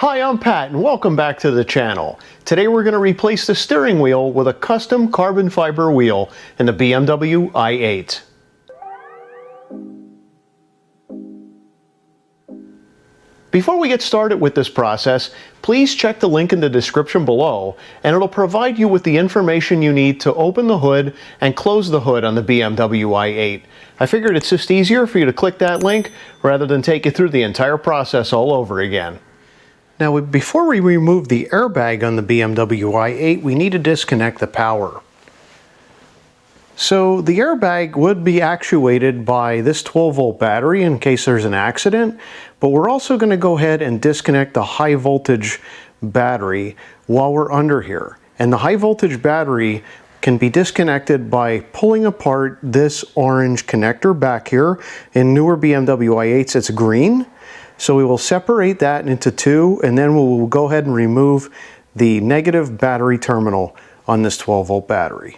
Hi, I'm Pat and welcome back to the channel. Today we're going to replace the steering wheel with a custom carbon fiber wheel in the BMW i8. Before we get started with this process, please check the link in the description below and it'll provide you with the information you need to open the hood and close the hood on the BMW i8. I figured it's just easier for you to click that link rather than take you through the entire process all over again. Now, before we remove the airbag on the BMW i8, we need to disconnect the power. So the airbag would be actuated by this 12-volt battery in case there's an accident, but we're also going to go ahead and disconnect the high voltage battery while we're under here. And the high voltage battery can be disconnected by pulling apart this orange connector back here. In newer BMW i8s, it's green. So we will separate that into two, and then we'll go ahead and remove the negative battery terminal on this 12-volt battery.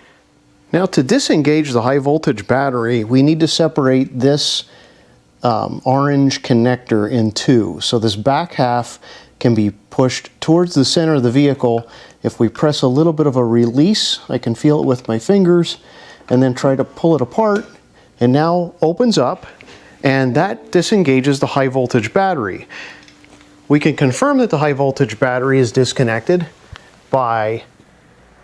Now, to disengage the high voltage battery, we need to separate this orange connector in two. So this back half can be pushed towards the center of the vehicle. If we press a little bit of a release, I can feel it with my fingers, and then try to pull it apart, and now opens up. And that disengages the high voltage battery. We can confirm that the high voltage battery is disconnected by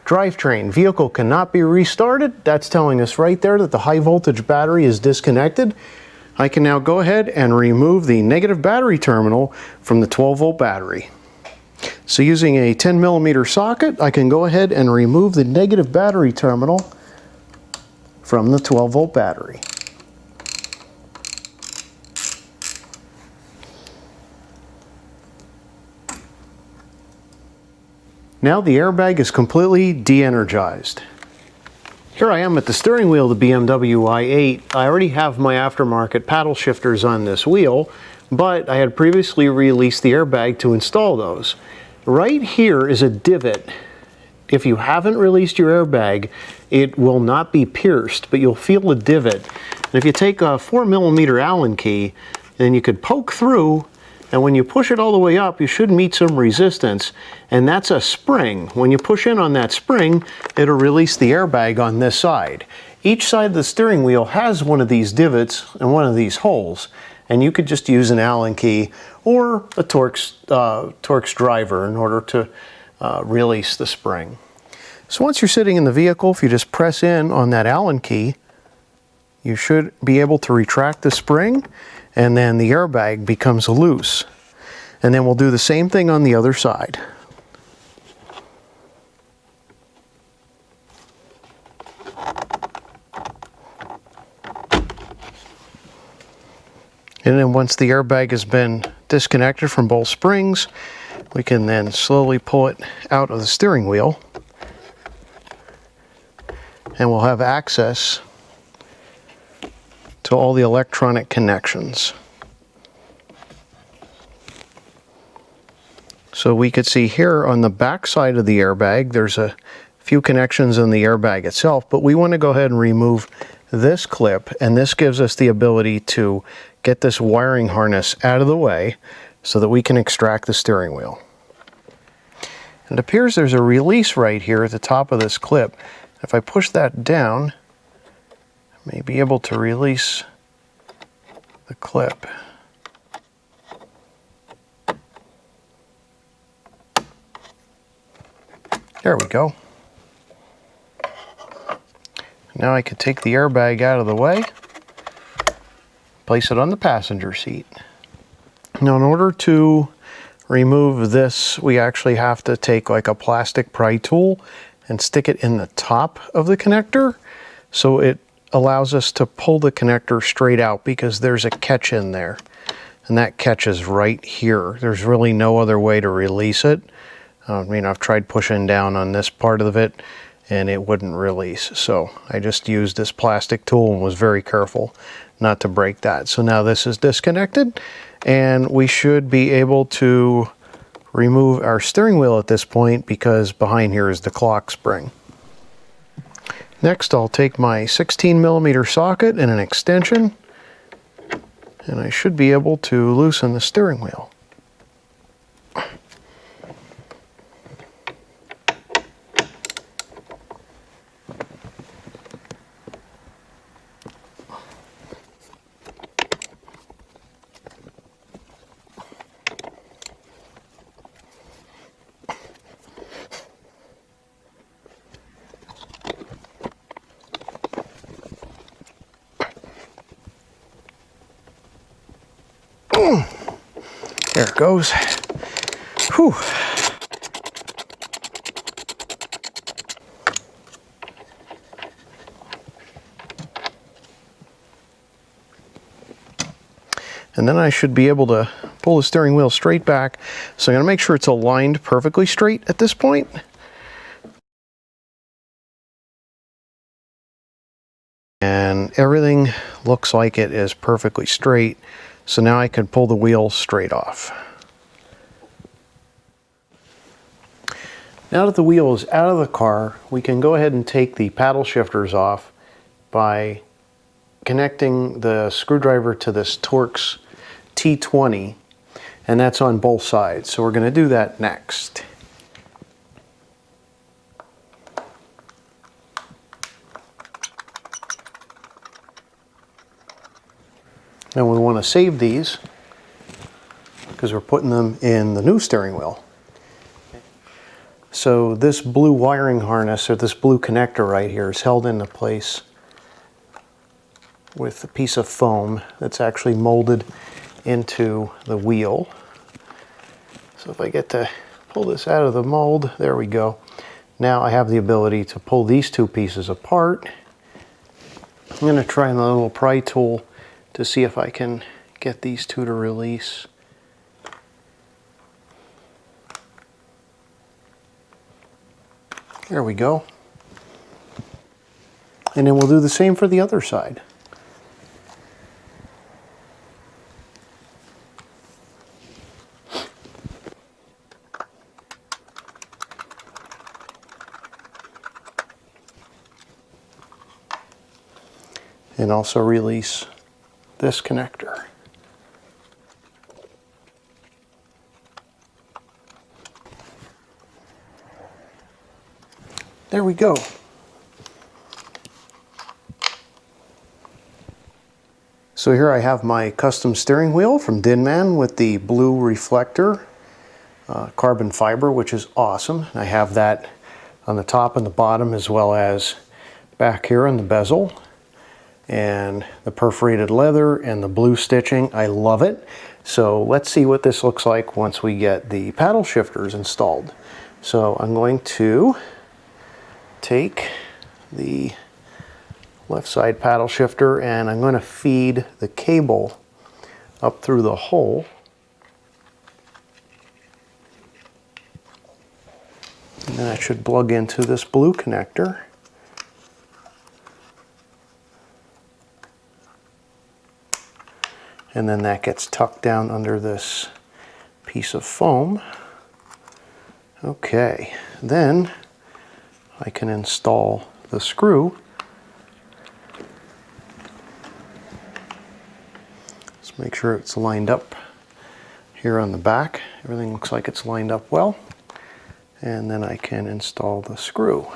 drivetrain. Vehicle cannot be restarted. That's telling us right there that the high voltage battery is disconnected. I can now go ahead and remove the negative battery terminal from the 12-volt battery. So using a 10mm socket, I can go ahead and remove the negative battery terminal from the 12-volt battery. Now the airbag is completely de-energized. Here I am at the steering wheel of the BMW i8. I already have my aftermarket paddle shifters on this wheel, but I had previously released the airbag to install those. Right here is a divot. If you haven't released your airbag, it will not be pierced, but you'll feel a divot. And if you take a 4mm Allen key, then you could poke through, and when you push it all the way up, you should meet some resistance, and that's a spring. When you push in on that spring, it'll release the airbag on this side. Each side of the steering wheel has one of these divots and one of these holes, and you could just use an Allen key or a Torx driver in order to release the spring. So once you're sitting in the vehicle, if you just press in on that Allen key, you should be able to retract the spring, and then the airbag becomes loose. And then we'll do the same thing on the other side. And then once the airbag has been disconnected from both springs, we can then slowly pull it out of the steering wheel, and we'll have access to all the electronic connections. So we could see here on the back side of the airbag, there's a few connections in the airbag itself, but we want to go ahead and remove this clip, and this gives us the ability to get this wiring harness out of the way so that we can extract the steering wheel. It appears there's a release right here at the top of this clip. If I push that down, I may be able to release the clip. There we go. Now I could take the airbag out of the way, place it on the passenger seat. Now, in order to remove this, we actually have to take like a plastic pry tool and stick it in the top of the connector, so it allows us to pull the connector straight out because there's a catch in there, and that catch is right here. There's really no other way to release it. I've tried pushing down on this part of it and it wouldn't release, so I just used this plastic tool and was very careful not to break that. So now this is disconnected, and we should be able to remove our steering wheel at this point because behind here is the clock spring. Next, I'll take my 16mm socket and an extension, and I should be able to loosen the steering wheel. There it goes. Whew. And then I should be able to pull the steering wheel straight back. So I'm going to make sure it's aligned perfectly straight at this point. And everything looks like it is perfectly straight. So now I can pull the wheel straight off. Now that the wheel is out of the car, we can go ahead and take the paddle shifters off by connecting the screwdriver to this Torx T20, and that's on both sides. So we're going to do that next. Now we want to save these because we're putting them in the new steering wheel. So this blue wiring harness, or this blue connector right here, is held into place with a piece of foam that's actually molded into the wheel. So if I get to pull this out of the mold, there we go. Now I have the ability to pull these two pieces apart. I'm going to try the little pry tool to see if I can get these two to release. There we go. And then we'll do the same for the other side. And also release this connector. There we go. So here I have my custom steering wheel from Dinmann with the blue reflector, carbon fiber, which is awesome. I have that on the top and the bottom, as well as back here on the bezel. And the perforated leather and the blue stitching. I love it. So let's see what this looks like once we get the paddle shifters installed. So I'm going to take the left side paddle shifter and I'm going to feed the cable up through the hole. And then I should plug into this blue connector. And then that gets tucked down under this piece of foam. Okay, then I can install the screw. Let's make sure it's lined up here on the back. Everything looks like it's lined up well. And then I can install the screw.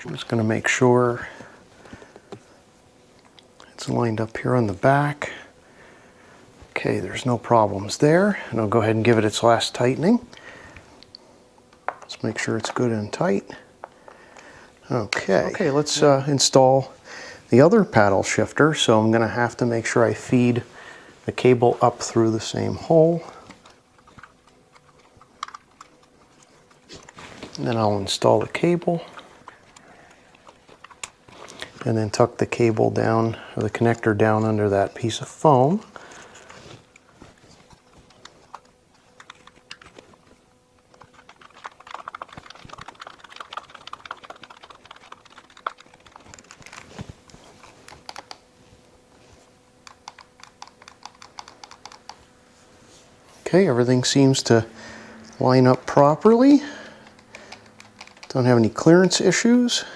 I'm just going to make sure it's lined up here on the back. Okay, there's no problems there. And I'll go ahead and give it its last tightening. Let's make sure it's good and tight. Okay, let's install the other paddle shifter. So I'm going to have to make sure I feed the cable up through the same hole. And then I'll install the cable. And then tuck the cable down, or the connector down under that piece of foam. Okay, everything seems to line up properly. Don't have any clearance issues.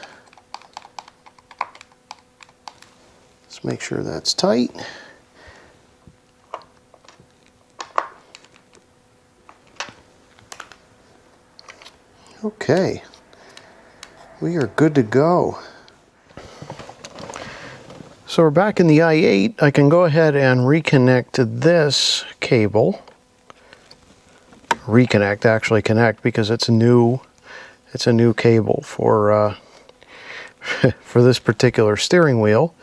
Make sure that's tight. Okay, we are good to go. So we're back in the i8. I can go ahead and reconnect this cable, reconnect, actually connect, because it's a new cable for for this particular steering wheel.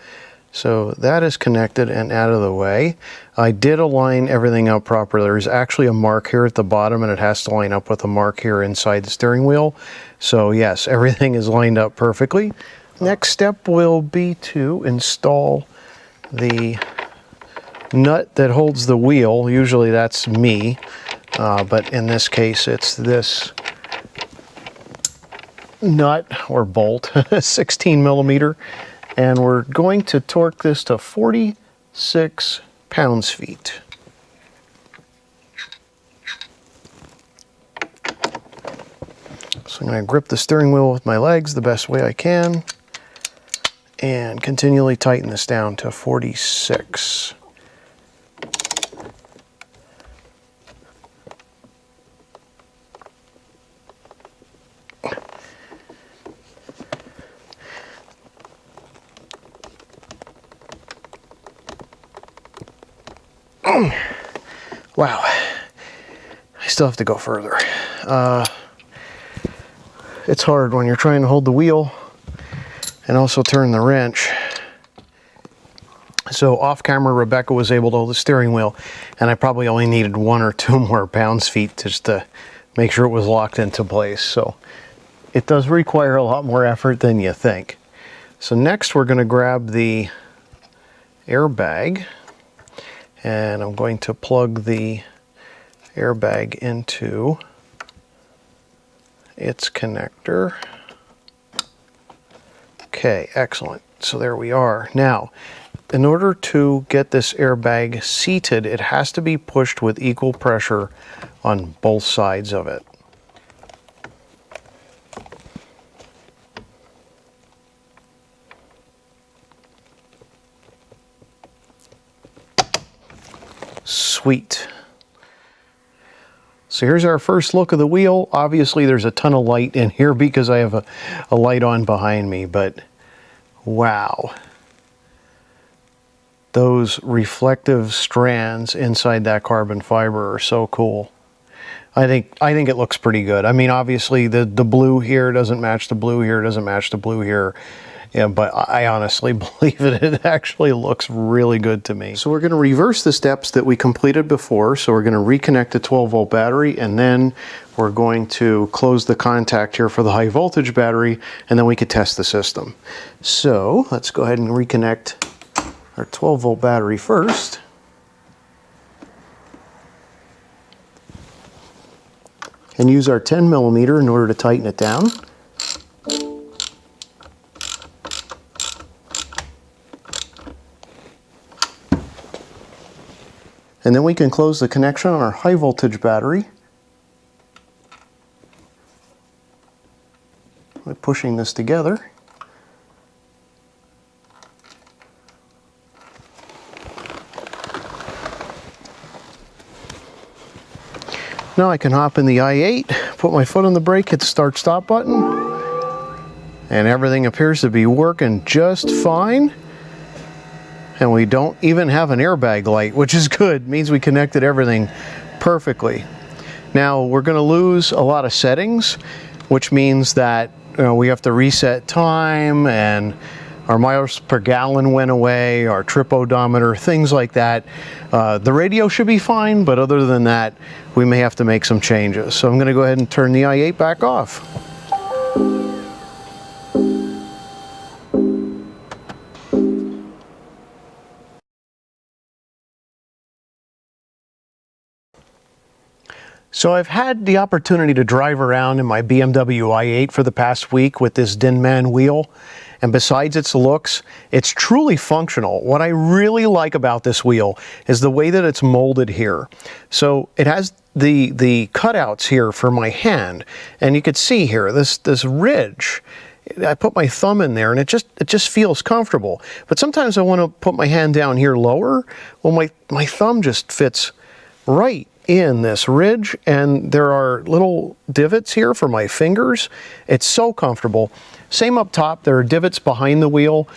So that is connected and out of the way. I did align everything up properly. There's actually a mark here at the bottom, and it has to line up with a mark here inside the steering wheel. So yes, everything is lined up perfectly. Next step will be to install the nut that holds the wheel. Usually that's me, but in this case it's this nut or bolt, 16 millimeter. And we're going to torque this to 46 pounds-feet. So I'm going to grip the steering wheel with my legs the best way I can and continually tighten this down to 46. Wow, I still have to go further. It's hard when you're trying to hold the wheel and also turn the wrench. So off camera, Rebecca was able to hold the steering wheel, and I probably only needed 1 or 2 more pounds-feet just to make sure it was locked into place. So it does require a lot more effort than you think. So next we're going to grab the airbag, and I'm going to plug the airbag into its connector. Okay, excellent. So there we are. Now, in order to get this airbag seated, it has to be pushed with equal pressure on both sides of it. Sweet. So here's our first look of the wheel. Obviously there's a ton of light in here because I have a light on behind me, but wow. Those reflective strands inside that carbon fiber are so cool. I think it looks pretty good. I mean, obviously the blue here doesn't match the blue here, doesn't match the blue here. Yeah, but I honestly believe it actually looks really good to me. So we're going to reverse the steps that we completed before. So we're going to reconnect the 12-volt battery, and then we're going to close the contact here for the high voltage battery, and then we could test the system. So let's go ahead and reconnect our 12-volt battery first. And use our 10 millimeter in order to tighten it down. And then we can close the connection on our high voltage battery by pushing this together. Now I can hop in the i8, put my foot on the brake, hit the start stop button, and everything appears to be working just fine. And we don't even have an airbag light, which is good. It means we connected everything perfectly. Now we're going to lose a lot of settings, which means that we have to reset time, and our miles per gallon went away, our trip odometer, things like that. The radio should be fine, but other than that, we may have to make some changes. So I'm going to go ahead and turn the i8 back off. So I've had the opportunity to drive around in my BMW i8 for the past week with this Dinmann wheel, and besides its looks, it's truly functional. What I really like about this wheel is the way that it's molded here. So it has the cutouts here for my hand, and you can see here this ridge. I put my thumb in there and it just feels comfortable. But sometimes I want to put my hand down here lower. Well, my thumb just fits right in this ridge, and there are little divots here for my fingers. It's so comfortable. Same up top, there are divots behind the wheel.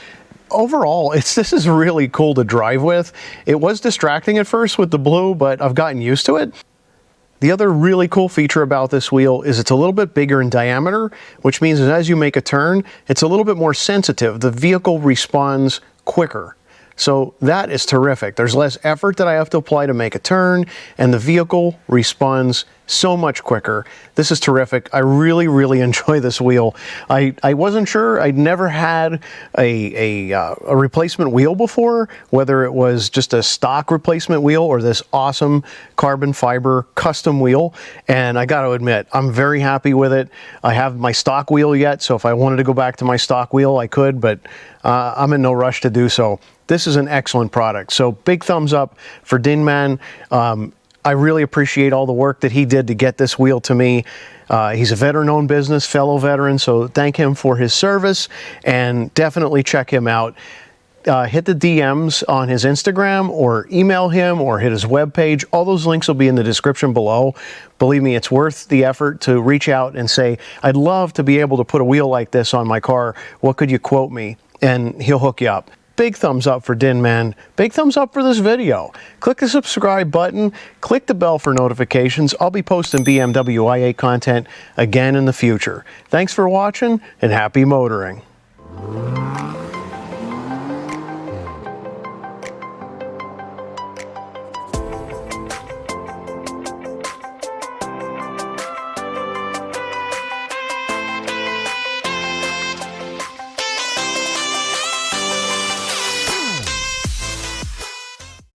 overall, this is really cool to drive with. It was distracting at first with the blue, but I've gotten used to it. The other really cool feature about this wheel is it's a little bit bigger in diameter, which means that as you make a turn, it's a little bit more sensitive. The vehicle responds quicker. So that is terrific. There's less effort that I have to apply to make a turn, and the vehicle responds so much quicker. This is terrific. I really, really enjoy this wheel. I wasn't sure. I'd never had a replacement wheel before, whether it was just a stock replacement wheel or this awesome carbon fiber custom wheel. And I got to admit, I'm very happy with it. I have my stock wheel yet, so if I wanted to go back to my stock wheel, I could, but I'm in no rush to do so. This is an excellent product. So big thumbs up for Dinmann. I really appreciate all the work that he did to get this wheel to me. He's a veteran-owned business, fellow veteran, so thank him for his service, and definitely check him out. Hit the DMs on his Instagram or email him or hit his webpage. All those links will be in the description below. Believe me, it's worth the effort to reach out and say, I'd love to be able to put a wheel like this on my car. What could you quote me? And he'll hook you up. Big thumbs up for Dinmann. Big thumbs up for this video. Click the subscribe button. Click the bell for notifications. I'll be posting BMW i8 content again in the future. Thanks for watching and happy motoring.